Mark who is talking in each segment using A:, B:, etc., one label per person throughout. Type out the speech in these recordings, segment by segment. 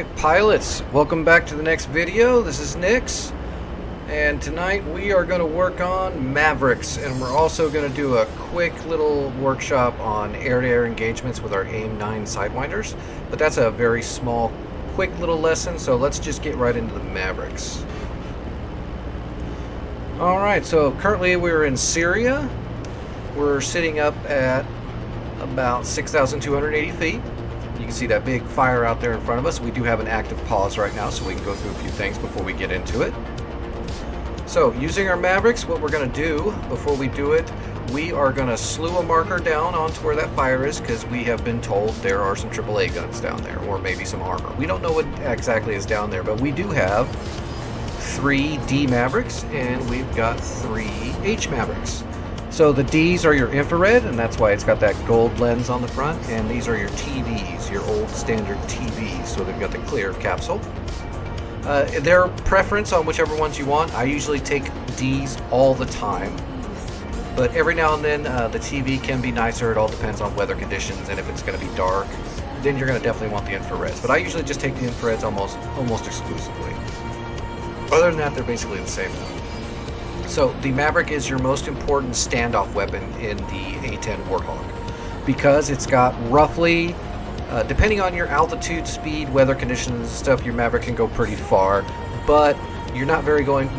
A: Alright, pilots, welcome back to the next video. This is Nix, and tonight we are going to work on Mavericks, and we're also going to do a quick little workshop on air-to-air engagements with our AIM-9 sidewinders, but that's a very small, quick little lesson, so let's just get right into the Mavericks. Alright, so currently we're in Syria. We're sitting up at about 6,280 feet. You can see that big fire out there in front of us. We do have an active pause right now, so we can go through a few things before we get into it. So, using our Mavericks, what we're going to do before we do it, we are going to slew a marker down onto where that fire is, because we have been told there are some AAA guns down there, or maybe some armor. We don't know what exactly is down there, but we do have 3 D Mavericks, and we've got 3 H Mavericks. So the Ds are your infrared, and that's why it's got that gold lens on the front, and these are your TVs, your old standard TVs, so they've got the clear capsule. Their preference on whichever ones you want. I usually take Ds all the time, but every now and then the TV can be nicer. It all depends on weather conditions, and if it's going to be dark, then you're going to definitely want the infrareds. But I usually just take the infrareds almost exclusively. Other than that, they're basically the same. So the Maverick is your most important standoff weapon in the A-10 Warthog, because it's got roughly, depending on your altitude, speed, weather conditions and stuff, your Maverick can go pretty far, but you're not going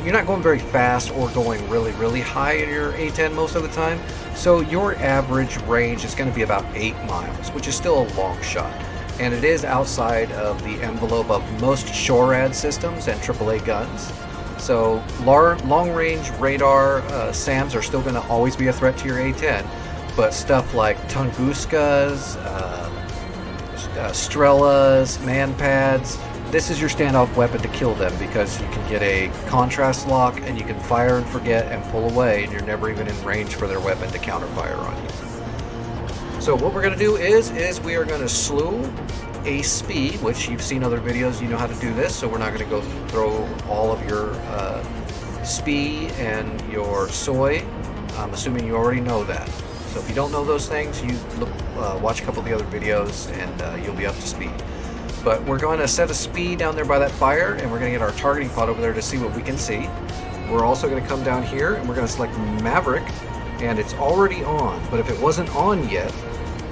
A: very fast or going really high in your A-10 most of the time. So your average range is going to be about 8 miles, which is still a long shot. And it is outside of the envelope of most SHORAD systems and AAA guns. So long-range radar SAMs are still going to always be a threat to your A-10, but stuff like Tunguskas, Strelas, Manpads, this is your standoff weapon to kill them, because you can get a contrast lock and you can fire and forget and pull away, and you're never even in range for their weapon to counterfire on you. So what we're going to do is we are going to slew a SPI, which you've seen other videos, you know how to do this, so we're not going to go throw all of your SPI and your soy. I'm assuming you already know that. So if you don't know those things, you watch a couple of the other videos and you'll be up to speed. But we're going to set a SPI down there by that fire, and we're going to get our targeting pod over there to see what we can see. We're also going to come down here and we're going to select Maverick, and it's already on, but if it wasn't on yet,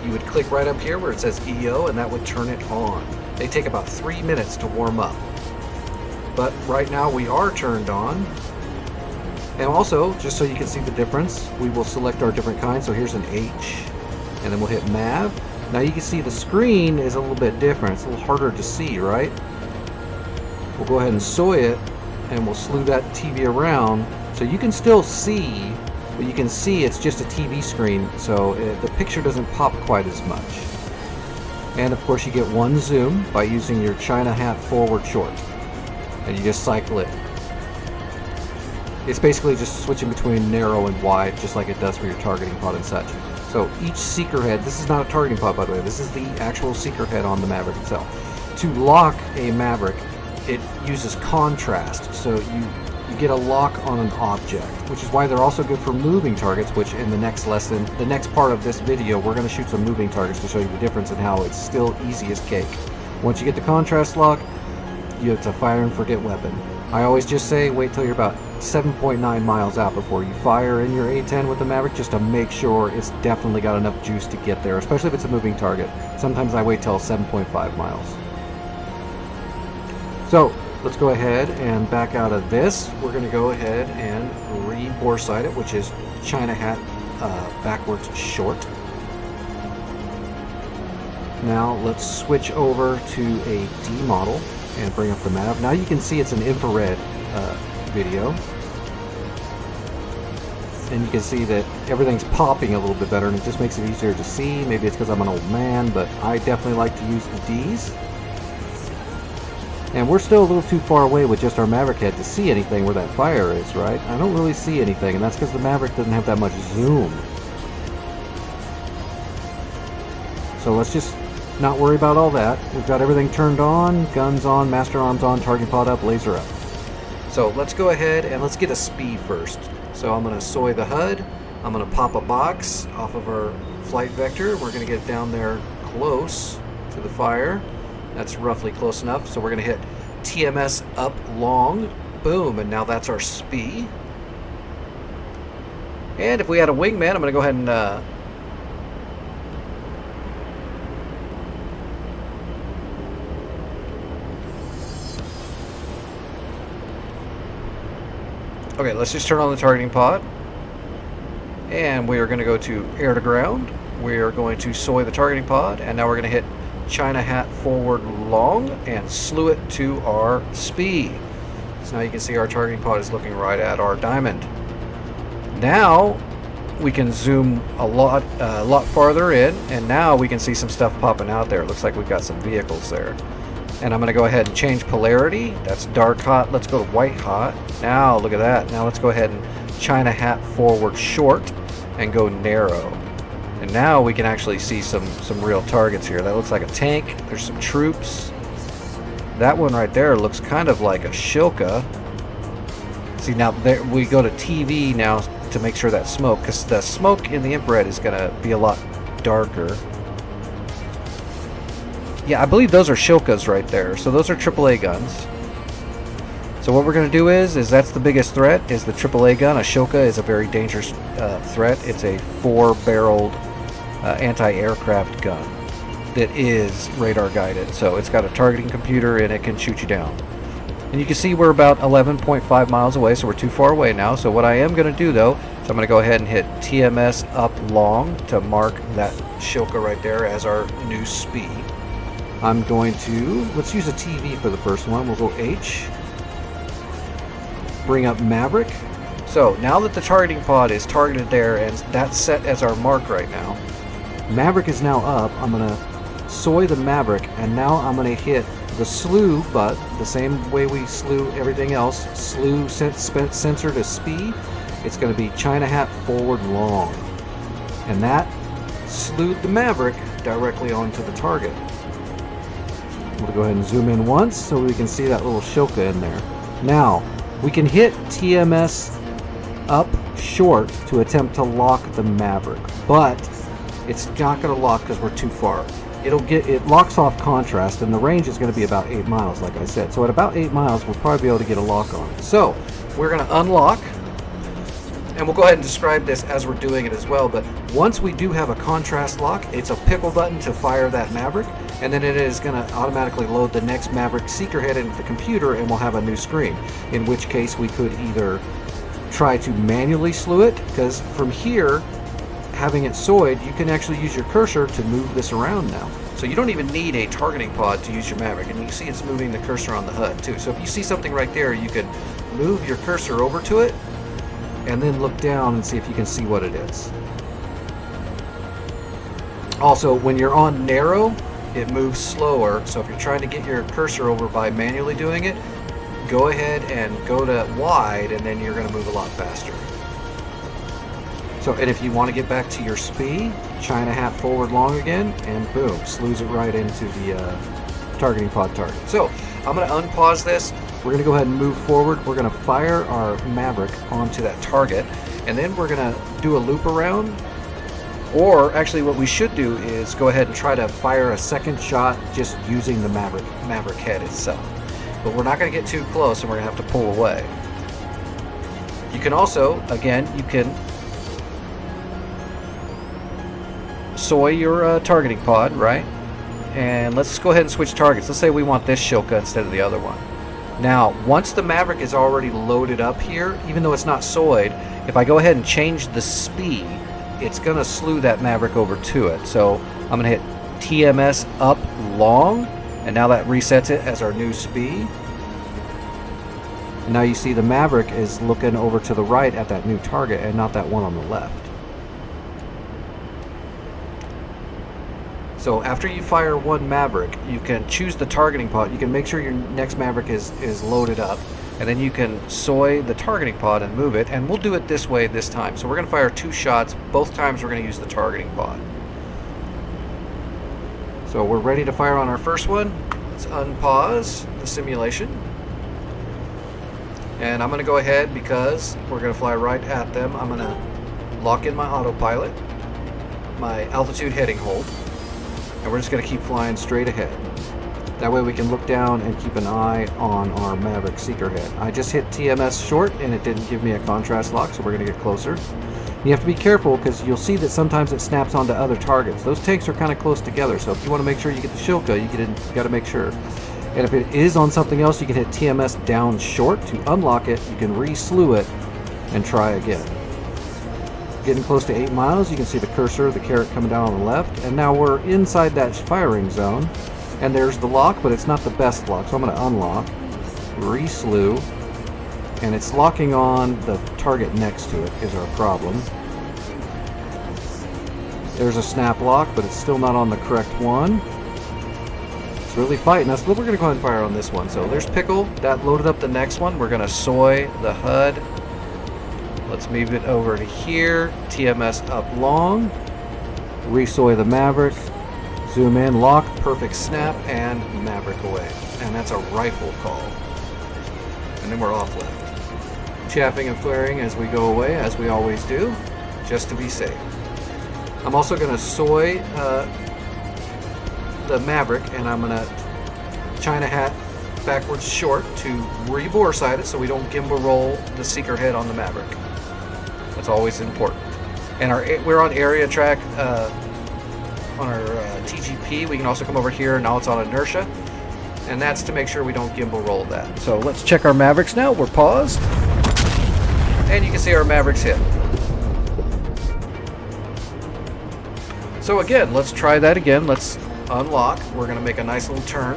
A: you would click right up here where it says EO, and that would turn it on. They take about 3 minutes to warm up. But right now we are turned on. And also, just so you can see the difference, we will select our different kinds. So here's an H, and then we'll hit Mav. Now you can see the screen is a little bit different. It's a little harder to see, right? We'll go ahead and soy it, and we'll slew that TV around. So you can still see, but you can see it's just a TV screen, so the picture doesn't pop quite as much. And of course you get one zoom by using your China hat forward short, and you just cycle it. It's basically just switching between narrow and wide, just like it does for your targeting pod and such. So each seeker head, this is not a targeting pod by the way, this is the actual seeker head on the Maverick itself. To lock a Maverick, it uses contrast, so you get a lock on an object, which is why they're also good for moving targets, which in the next lesson, the next part of this video, we're going to shoot some moving targets to show you the difference and how it's still easy as cake. Once you get the contrast lock, you have to fire and forget weapon. I always just say wait till you're about 7.9 miles out before you fire in your A-10 with the Maverick, just to make sure it's definitely got enough juice to get there, especially if it's a moving target. Sometimes I wait till 7.5 miles. So let's go ahead and back out of this. We're going to go ahead and re-bore sight it, which is China hat backwards short. Now let's switch over to a D model and bring up the Mav. Now you can see it's an infrared video. And you can see that everything's popping a little bit better, and it just makes it easier to see. Maybe it's because I'm an old man, but I definitely like to use the Ds. And we're still a little too far away with just our Maverick head to see anything where that fire is, right? I don't really see anything, and that's because the Maverick doesn't have that much zoom. So let's just not worry about all that. We've got everything turned on, guns on, master arms on, targeting pod up, laser up. So let's go ahead and let's get a SPI first. So I'm going to soy the HUD. I'm going to pop a box off of our flight vector. We're going to get down there close to the fire. That's roughly close enough. So we're going to hit TMS up long. Boom, and now that's our SPI. And if we had a wingman, I'm going to go ahead and okay, let's just turn on the targeting pod. And we are going to go to air to ground. We are going to soy the targeting pod, and now we're going to hit China hat forward long and slew it to our SPI. So now you can see our targeting pod is looking right at our diamond. Now we can zoom a lot farther in, and now we can see some stuff popping out there. It looks like we've got some vehicles there. And I'm going to go ahead and change polarity. That's dark hot. Let's go to white hot. Now look at that. Now let's go ahead and China hat forward short and go narrow. And now we can actually see some real targets here. That looks like a tank. There's some troops. That one right there looks kind of like a Shilka. See, now there we go to TV now to make sure that smoke, because the smoke in the infrared is going to be a lot darker. Yeah, I believe those are Shilkas right there. So those are AAA guns. So what we're going to do is that's the biggest threat, is the AAA gun. A Shilka is a very dangerous threat. It's a 4-barreled anti-aircraft gun that is radar guided. So it's got a targeting computer and it can shoot you down. And you can see we're about 11.5 miles away, so we're too far away now. So what I am going to do though, is I'm going to go ahead and hit TMS up long to mark that Shilka right there as our new SPI. I'm going to, let's use a TV for the first one. We'll go H. Bring up Maverick. So now that the targeting pod is targeted there and that's set as our mark right now, Maverick is now up. I'm going to soy the Maverick, and now I'm going to hit the slew, but the same way we slew everything else, slew sensor to SPI. It's going to be China hat forward long, and that slewed the Maverick directly onto the target. We'll go ahead and zoom in once so we can see that little Shilka in there. Now we can hit TMS up short to attempt to lock the Maverick, but it's not going to lock because we're too far. It locks off contrast, and the range is going to be about 8 miles, like I said. So at about 8 miles, we'll probably be able to get a lock on it. So we're going to unlock, and we'll go ahead and describe this as we're doing it as well. But once we do have a contrast lock, it's a pickle button to fire that Maverick, and then it is going to automatically load the next Maverick seeker head into the computer, and we'll have a new screen. In which case, we could either try to manually slew it, because from here, having it soyed, you can actually use your cursor to move this around now. So you don't even need a targeting pod to use your Maverick, and you see it's moving the cursor on the HUD too. So if you see something right there, you can move your cursor over to it and then look down and see if you can see what it is. Also, when you're on narrow, it moves slower, so if you're trying to get your cursor over by manually doing it, go ahead and go to wide, and then you're going to move a lot faster. So, and if you want to get back to your SPI, China hat forward long again, and boom, slews it right into the targeting pod target. So I'm going to unpause this. We're going to go ahead and move forward. We're going to fire our Maverick onto that target, and then we're going to do a loop around. Or actually what we should do is go ahead and try to fire a second shot just using the Maverick head itself. But we're not going to get too close, and we're going to have to pull away. You can also, again, you can soy your targeting pod, right? And let's go ahead and switch targets. Let's say we want this Shilka instead of the other one. Now, once the Maverick is already loaded up here, even though it's not soyed, if I go ahead and change the SPI, it's going to slew that Maverick over to it. So I'm going to hit TMS up long, and now that resets it as our new SPI. And now you see the Maverick is looking over to the right at that new target and not that one on the left. So after you fire one Maverick, you can choose the targeting pod. You can make sure your next Maverick is loaded up, and then you can soy the targeting pod and move it, and we'll do it this way this time. So we're going to fire 2 shots. Both times we're going to use the targeting pod. So we're ready to fire on our first one. Let's unpause the simulation. And I'm going to go ahead, because we're going to fly right at them. I'm going to lock in my autopilot, my altitude heading hold, and we're just going to keep flying straight ahead. That way we can look down and keep an eye on our Maverick seeker head. I just hit TMS short and it didn't give me a contrast lock, so we're going to get closer. You have to be careful because you'll see that sometimes it snaps onto other targets. Those tanks are kind of close together, so if you want to make sure you get the Shilka, you got to make sure. And if it is on something else, you can hit TMS down short to unlock it. You can re-slew it and try again. Getting close to 8 miles, you can see the cursor, the caret coming down on the left, and now we're inside that firing zone. And there's the lock, but it's not the best lock, so I'm going to unlock, re-slew, and it's locking on the target next to it is our problem. There's a snap lock, but it's still not on the correct one. It's really fighting us, but we're going to go ahead and fire on this one. So there's Pickle, that loaded up the next one. We're going to soy the HUD. Let's move it over to here, TMS up long, re-soy the Maverick. Zoom in, lock, perfect snap, and Maverick away. And that's a rifle call. And then we're off left. Chaffing and flaring as we go away, as we always do, just to be safe. I'm also going to soy the Maverick, and I'm going to China hat backwards short to rebore side it so we don't gimbal roll the seeker head on the Maverick. That's always important. And we're on area track on our TGP. We can also come over here, now it's on inertia, and that's to make sure we don't gimbal roll that. So let's check our Mavericks now. We're paused, and you can see our Mavericks hit. So again, let's try that again. Let's unlock. We're going to make a nice little turn.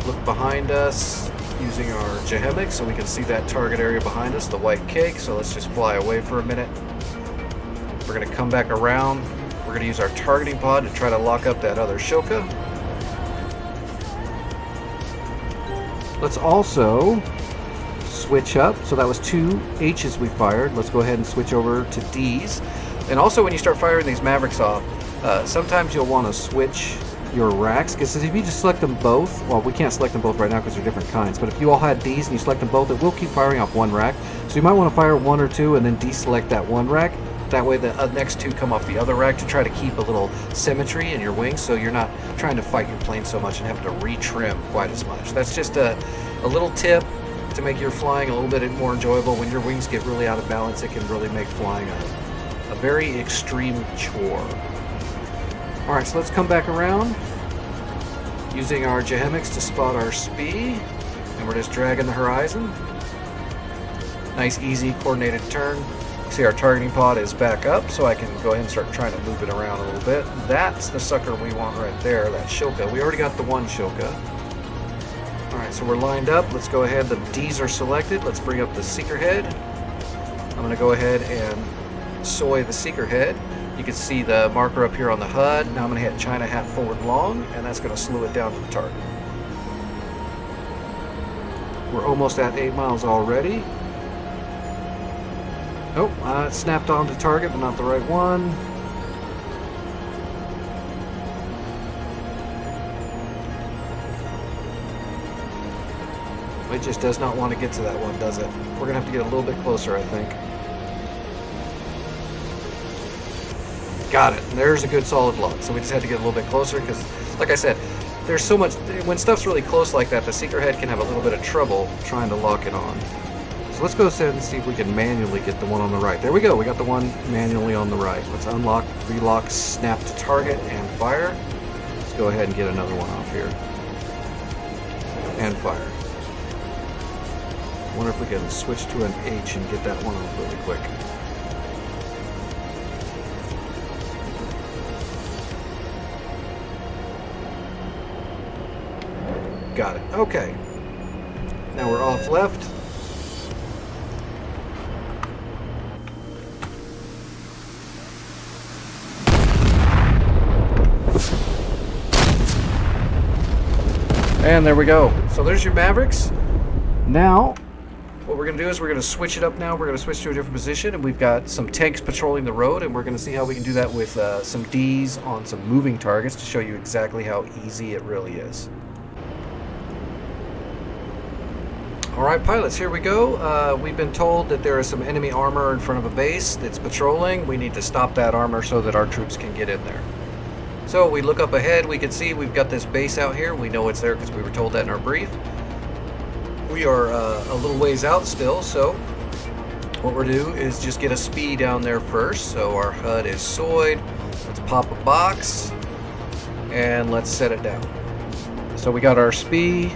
A: Look behind us using our Jehemic so we can see that target area behind us, the white cake. So let's just fly away for a minute. We're going to come back around. We're going to use our targeting pod to try to lock up that other Shilka. Let's also switch up. So that was 2 H's we fired. Let's go ahead and switch over to D's. And also when you start firing these Mavericks off, sometimes you'll want to switch your racks, because if you just select them both, well, we can't select them both right now because they're different kinds, but if you all had D's and you select them both, it will keep firing off one rack. So you might want to fire 1 or 2 and then deselect that one rack. That way the next 2 come off the other rack to try to keep a little symmetry in your wings, so you're not trying to fight your plane so much and having to retrim quite as much. That's just a little tip to make your flying a little bit more enjoyable. When your wings get really out of balance, it can really make flying a very extreme chore. Alright, so let's come back around using our Jehemics to spot our speed, and we're just dragging the horizon. Nice, easy, coordinated turn. See, our targeting pod is back up, so I can go ahead and start trying to move it around a little bit. That's the sucker we want right there, that Shilka. We already got the one Shilka. Alright, so we're lined up. Let's go ahead. The D's are selected. Let's bring up the seeker head. I'm going to go ahead and soy the seeker head. You can see the marker up here on the HUD. Now I'm going to hit China hat forward long, and that's going to slow it down to the target. We're almost at 8 miles already. Oh, it snapped onto target, but not the right one. It just does not want to get to that one, does it? We're going to have to get a little bit closer, I think. Got it. There's a good solid lock. So we just had to get a little bit closer because, like I said, there's so much... When stuff's really close like that, the seeker head can have a little bit of trouble trying to lock it on. So let's go ahead and see if we can manually get the one on the right. There we go. We got the one manually on the right. Let's unlock, relock, snap to target, and fire. Let's go ahead and get another one off here. And fire. I wonder if we can switch to an H and get that one off really quick. Got it. Okay. Now we're off left. And there we go. So there's your Mavericks. Now, what we're going to do is we're going to switch it up now. We're going to switch to a different position, and we've got some tanks patrolling the road, and we're going to see how we can do that with some Ds on some moving targets to show you exactly how easy it really is. Alright, pilots, here we go. We've been told that there is some enemy armor in front of a base that's patrolling. We need to stop that armor so that our troops can get in there. So we look up ahead, we can see we've got this base out here. We know it's there because we were told that in our brief. We are a little ways out still, so what we're do is just get a SPI down there first. So our HUD is soyed. Let's pop a box and let's set it down. So we got our SPI,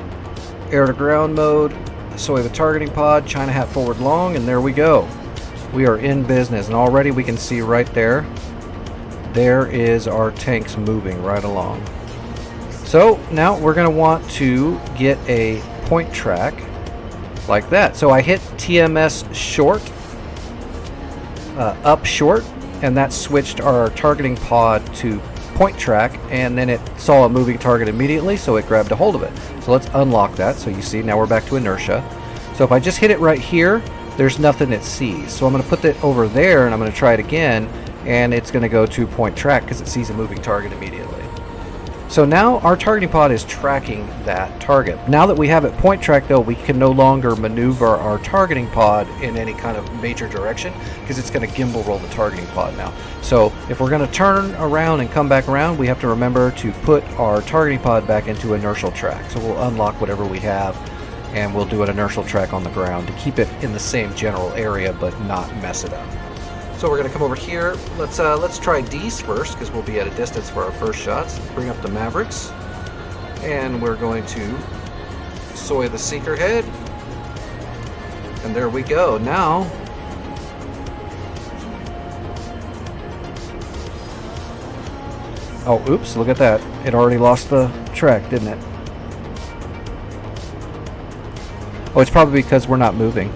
A: air to ground mode, soy the targeting pod, China hat forward long, and there we go. We are in business, and already we can see right there, there is our tanks moving right along. So now we're going to want to get a point track like that. So I hit TMS short, up short, and that switched our targeting pod to point track, and then it saw a moving target immediately, so it grabbed a hold of it. So let's unlock that. So you see, now we're back to inertia. So if I just hit it right here, there's nothing it sees. So I'm going to put it over there, and I'm going to try it again, and it's going to go to point track because it sees a moving target immediately. So now our targeting pod is tracking that target. Now that we have it point track, though, we can no longer maneuver our targeting pod in any kind of major direction because it's going to gimbal roll the targeting pod now. So if we're going to turn around and come back around, we have to remember to put our targeting pod back into inertial track. So we'll unlock whatever we have, and we'll do an inertial track on the ground to keep it in the same general area but not mess it up. So we're going to come over here. Let's try D's first because we'll be at a distance for our first shots. Bring up the Mavericks, and we're going to soy the seeker head, and there we go. Now oh, oops, look at that. It already lost the track, didn't it? Oh, it's probably because we're not moving.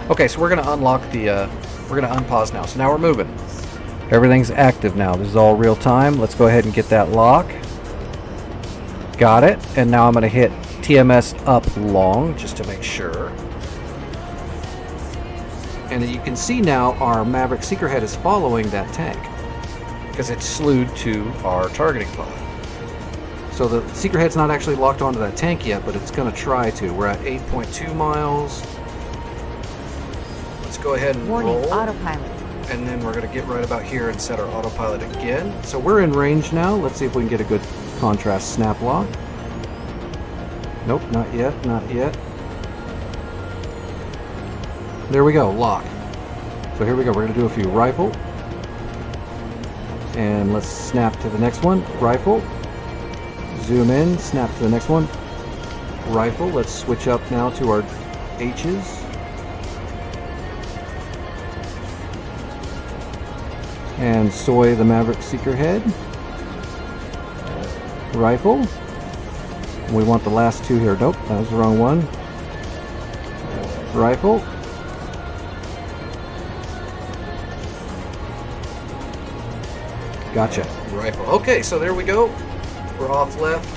A: Okay, so we're going to unlock the, we're going to unpause now. So now we're moving. Everything's active now. This is all real time. Let's go ahead and get that lock. Got it. And now I'm going to hit TMS up long just to make sure. And you can see now our Maverick seeker head is following that tank because it's slewed to our targeting pod. So the seeker head's not actually locked onto that tank yet, but it's going to try to. We're at 8.2 miles. Let's go ahead and roll.
B: Autopilot.
A: And then we're going to get right about here and set our autopilot again. So we're in range now. Let's see if we can get a good contrast snap lock. Nope, not yet, not yet. There we go, lock. So here we go. We're going to do a few rifle. And let's snap to the next one. Rifle. Zoom in, snap to the next one. Rifle. Let's switch up now to our H's. And soy the Maverick seeker head. Rifle. And we want the last two here. Nope, that was the wrong one. Rifle. Gotcha. Rifle. Okay, so there we go. We're off left.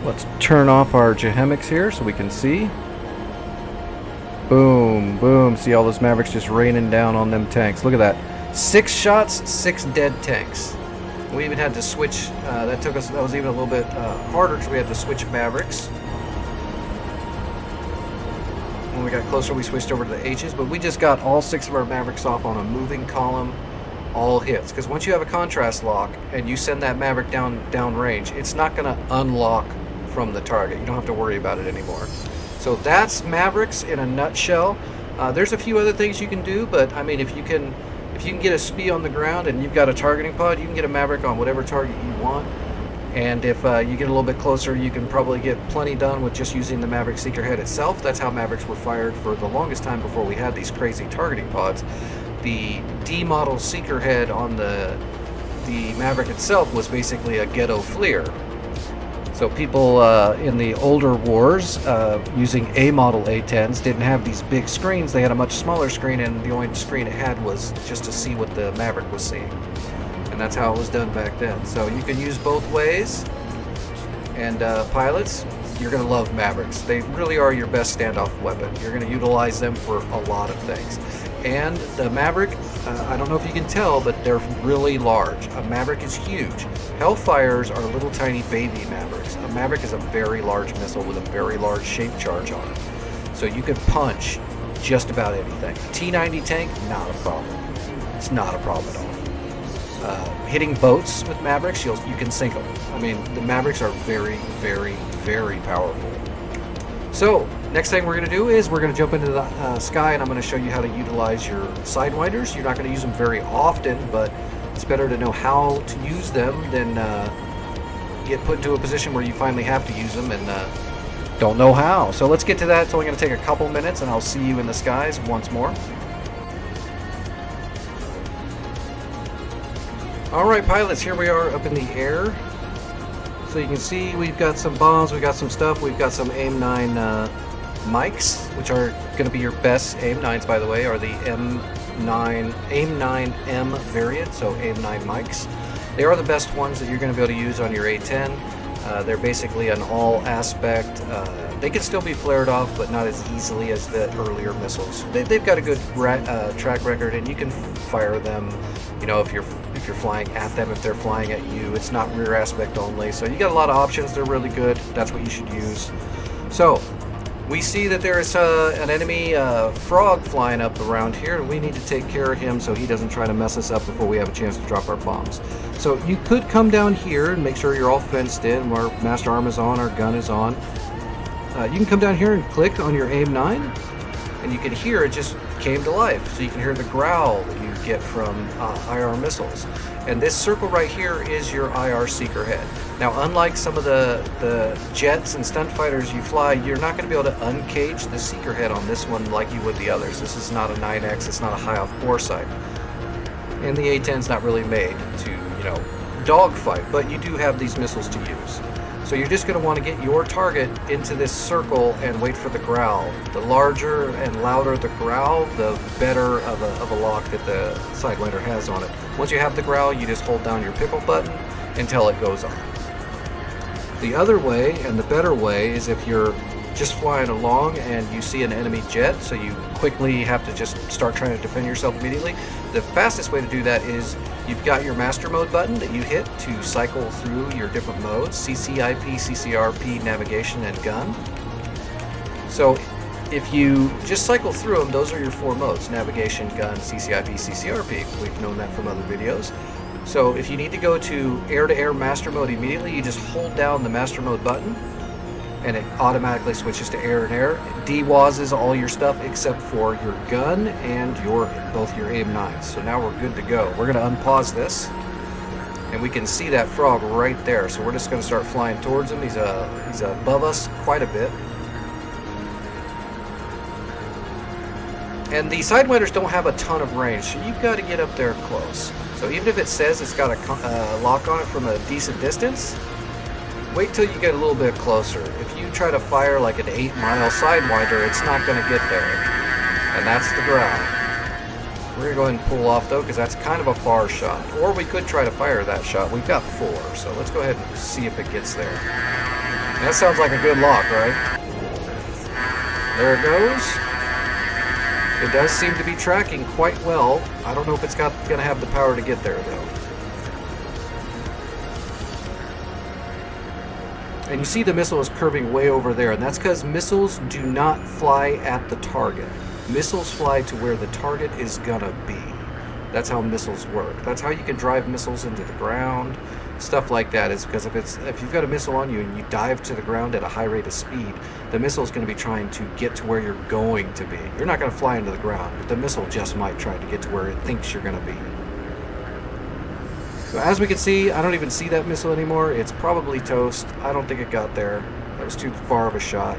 A: Let's turn off our Jehemics here so we can see. Boom, boom. See all those Mavericks just raining down on them tanks. Look at that. 6 shots, 6 dead tanks. We even had to switch. That was even a little bit harder because we had to switch Mavericks. When we got closer, we switched over to the H's, but we just got all 6 of our Mavericks off on a moving column, all hits. Because once you have a contrast lock and you send that Maverick down range, it's not going to unlock from the target. You don't have to worry about it anymore. So that's Mavericks in a nutshell. There's a few other things you can do, but I mean, if you can get a SPI on the ground and you've got a targeting pod, you can get a Maverick on whatever target you want. And if you get a little bit closer, you can probably get plenty done with just using the Maverick seeker head itself. That's how Mavericks were fired for the longest time before we had these crazy targeting pods. The D model seeker head on the Maverick itself was basically a ghetto FLIR. So people in the older wars using A model A10s didn't have these big screens. They had a much smaller screen, and the only screen it had was just to see what the Maverick was seeing. And that's how it was done back then. So you can use both ways. And pilots, you're going to love Mavericks. They really are your best standoff weapon. You're going to utilize them for a lot of things. And the Maverick, I don't know if you can tell, but they're really large. A Maverick is huge. Hellfires are little tiny baby Mavericks. A Maverick is a very large missile with a very large shape charge on it. So you can punch just about anything. T-90 tank, not a problem. It's not a problem at all. Hitting boats with Mavericks, you can sink them. I mean, the Mavericks are very, very, very powerful. So, next thing we're going to do is we're going to jump into the sky, and I'm going to show you how to utilize your sidewinders. You're not going to use them very often, but it's better to know how to use them than get put into a position where you finally have to use them and don't know how. So let's get to that. It's only going to take a couple minutes, and I'll see you in the skies once more. Alright pilots, here we are up in the air. So you can see we've got some bombs, we've got some stuff, we've got some AIM-9 mics, which are going to be your best AIM-9s, by the way, are the AIM-9M variant, so AIM-9 mics. They are the best ones that you're going to be able to use on your A10. They're basically an all aspect. They can still be flared off, but not as easily as the earlier missiles. They've got a good track record, and you can fire them. You know, if you're flying at them, if they're flying at you, it's not rear aspect only. So you got a lot of options. They're really good. That's what you should use. So we see that there is an enemy frog flying up around here. We need to take care of him so he doesn't try to mess us up before we have a chance to drop our bombs. So you could come down here and make sure you're all fenced in. Our master arm is on, our gun is on. You can come down here and click on your AIM-9, and you can hear it just came to life. So you can hear the growl that you get from IR missiles. And this circle right here is your IR seeker head. Now, unlike some of the jets and stunt fighters you fly, you're not going to be able to uncage the seeker head on this one like you would the others. This is not a 9X, it's not a high off bore sight. And the A-10's not really made to, you know, dogfight, but you do have these missiles to use. So you're just going to want to get your target into this circle and wait for the growl. The larger and louder the growl, the better of a lock that the sidewinder has on it. Once you have the growl, you just hold down your pickle button until it goes on. The other way, and the better way, is if you're just flying along and you see an enemy jet, so you quickly have to just start trying to defend yourself immediately. The fastest way to do that is you've got your master mode button that you hit to cycle through your different modes: CCIP, CCRP, navigation, and gun. So if you just cycle through them, those are your 4 modes: navigation, gun, CCIP, CCRP. We've known that from other videos. So if you need to go to air-to-air master mode immediately, you just hold down the master mode button and it automatically switches to air and air. It de-wazzes all your stuff except for your gun and both your AIM-9s. So now we're good to go. We're going to unpause this, and we can see that frog right there. So we're just going to start flying towards him. He's above us quite a bit. And the sidewinders don't have a ton of range, so you've got to get up there close. So even if it says it's got a lock on it from a decent distance, wait till you get a little bit closer. If you try to fire like an 8-mile sidewinder, it's not going to get there. And that's the ground. We're going to go ahead and pull off though, because that's kind of a far shot. Or we could try to fire that shot. We've got 4, so let's go ahead and see if it gets there. And that sounds like a good lock, right? There it goes. It does seem to be tracking quite well. I don't know if it's going to have the power to get there though. And you see the missile is curving way over there, and that's because missiles do not fly at the target. Missiles fly to where the target is gonna be. That's how missiles work. That's how you can drive missiles into the ground. Stuff like that is because if you've got a missile on you and you dive to the ground at a high rate of speed, the missile is going to be trying to get to where you're going to be. You're not going to fly into the ground, but the missile just might try to get to where it thinks you're going to be. So as we can see, I don't even see that missile anymore. It's probably toast. I don't think it got there. That was too far of a shot.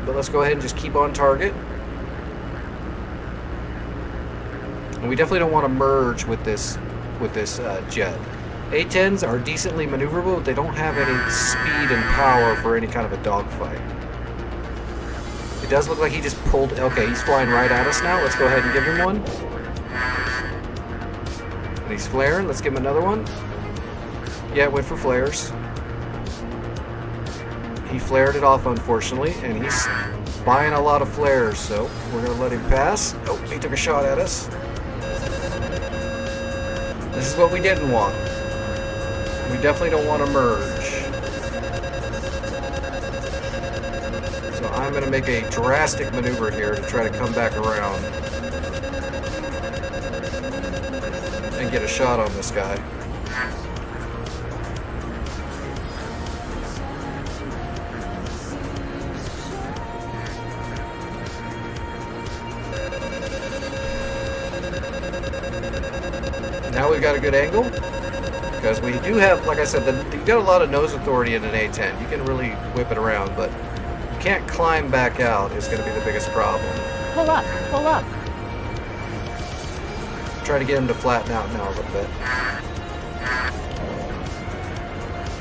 A: But let's go ahead and just keep on target. And we definitely don't want to merge with this jet. A-10s are decently maneuverable, but they don't have any speed and power for any kind of a dogfight. It does look like he just pulled... Okay, he's flying right at us now. Let's go ahead and give him one. And he's flaring. Let's give him another one. Yeah, went for flares. He flared it off, unfortunately, and he's buying a lot of flares, so we're going to let him pass. Oh, he took a shot at us. This is what we didn't want. We definitely don't want to merge. I'm going to make a drastic maneuver here to try to come back around and get a shot on this guy. Now we've got a good angle, because we do have, like I said, you've got a lot of nose authority in an A10. You can really whip it around, but you can't climb back out is going to be the biggest problem.
B: Pull up, pull up.
A: Try to get him to flatten out now a little bit.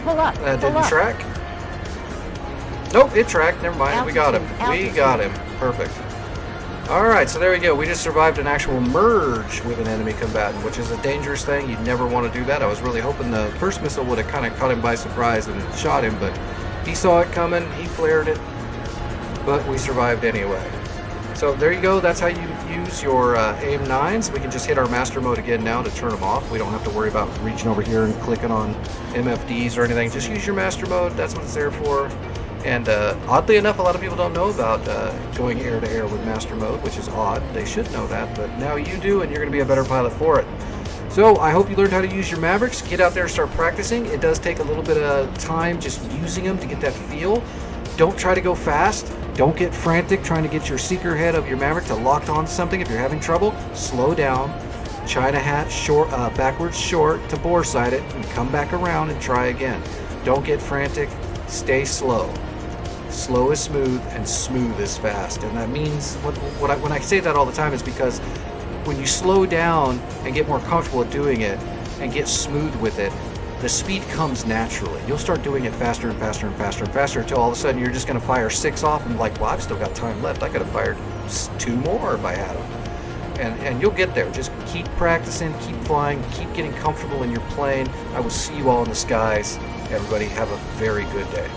B: Pull up,
A: That
B: pull
A: didn't
B: up.
A: track. Nope, it tracked. Never mind. We got him.
B: Altitude,
A: We got him. Perfect. Alright, so there we go. We just survived an actual merge with an enemy combatant, which is a dangerous thing. You'd never want to do that. I was really hoping the first missile would have kind of caught him by surprise and shot him, but he saw it coming. He flared it, but we survived anyway. So there you go. That's how you use your AIM-9s. We can just hit our master mode again now to turn them off. We don't have to worry about reaching over here and clicking on MFDs or anything. Just use your master mode. That's what it's there for. And oddly enough, a lot of people don't know about going air-to-air with master mode, which is odd. They should know that, but now you do, and you're going to be a better pilot for it. So I hope you learned how to use your Mavericks. Get out there and start practicing. It does take a little bit of time just using them to get that feel. Don't try to go fast. Don't get frantic trying to get your seeker head of your Maverick to lock on something. If you're having trouble, slow down. China hat short, backwards short to bore side it, and come back around and try again. Don't get frantic. Stay slow. Slow is smooth, and smooth is fast. And that means, when I say that all the time, is because when you slow down and get more comfortable at doing it and get smooth with it, the speed comes naturally. You'll start doing it faster and faster and faster and faster until all of a sudden you're just going to fire 6 off and like, well, I've still got time left. I could have fired 2 more if I had them. And you'll get there. Just keep practicing, keep flying, keep getting comfortable in your plane. I will see you all in the skies. Everybody have a very good day.